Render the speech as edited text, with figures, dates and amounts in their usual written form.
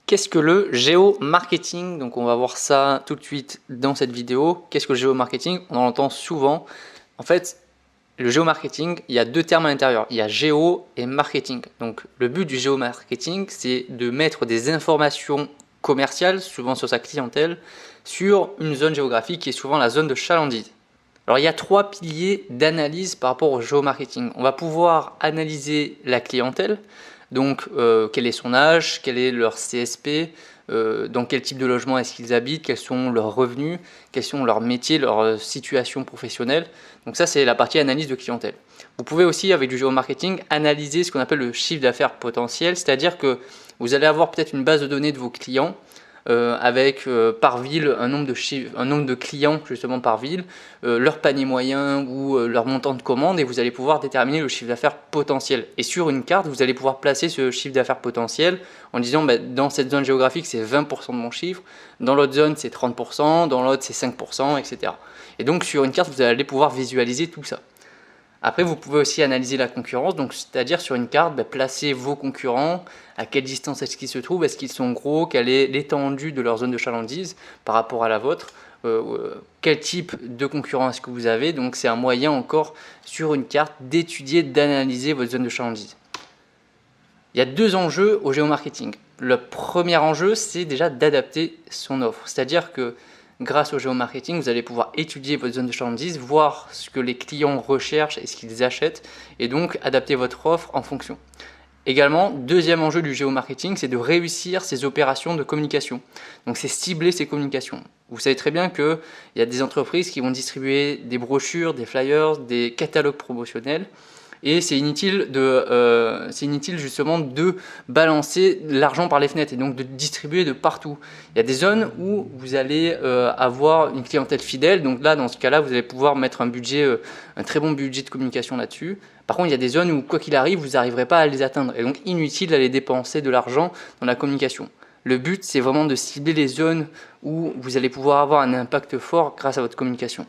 Qu'est-ce que le géomarketing? Donc on va voir ça tout de suite dans cette vidéo. Qu'est-ce que le géomarketing? On en entend souvent. En fait, le géomarketing, il y a deux termes à l'intérieur. Il y a géo et marketing. Donc le but du géomarketing, c'est de mettre des informations commerciales, souvent sur sa clientèle, sur une zone géographique qui est souvent la zone de chalandise. Alors il y a trois piliers d'analyse par rapport au géomarketing. On va pouvoir analyser la clientèle, donc quel est son âge, quel est leur CSP, dans quel type de logement est-ce qu'ils habitent, quels sont leurs revenus, quels sont leurs métiers, leur situation professionnelle. Donc ça c'est la partie analyse de clientèle. Vous pouvez aussi avec du géomarketing analyser ce qu'on appelle le chiffre d'affaires potentiel, c'est-à-dire que vous allez avoir peut-être une base de données de vos clients, avec par ville un nombre de clients justement par ville, leur panier moyen ou leur montant de commande, et vous allez pouvoir déterminer le chiffre d'affaires potentiel. Et sur une carte, vous allez pouvoir placer ce chiffre d'affaires potentiel en disant dans cette zone géographique c'est 20% de mon chiffre, dans l'autre zone c'est 30%, dans l'autre c'est 5%, etc. Et donc sur une carte, vous allez pouvoir visualiser tout ça. Après, vous pouvez aussi analyser la concurrence, donc c'est-à-dire sur une carte, placer vos concurrents, à quelle distance est-ce qu'ils se trouvent, est-ce qu'ils sont gros, quelle est l'étendue de leur zone de chalandise par rapport à la vôtre, quel type de concurrent est-ce que vous avez. Donc c'est un moyen encore sur une carte d'étudier, d'analyser votre zone de chalandise. Il y a deux enjeux au géomarketing. Le premier enjeu, c'est déjà d'adapter son offre, c'est-à-dire que grâce au géomarketing, vous allez pouvoir étudier votre zone de chalandise, voir ce que les clients recherchent et ce qu'ils achètent, et donc adapter votre offre en fonction. Également, deuxième enjeu du géomarketing, c'est de réussir ces opérations de communication. Donc c'est cibler ces communications. Vous savez très bien qu'il y a des entreprises qui vont distribuer des brochures, des flyers, des catalogues promotionnels, et c'est inutile justement de balancer l'argent par les fenêtres et donc de distribuer de partout. Il y a des zones où vous allez avoir une clientèle fidèle, donc là dans ce cas-là vous allez pouvoir mettre un très bon budget de communication là-dessus. Par contre il y a des zones où quoi qu'il arrive vous n'arriverez pas à les atteindre et donc inutile d'aller dépenser de l'argent dans la communication. Le but c'est vraiment de cibler les zones où vous allez pouvoir avoir un impact fort grâce à votre communication.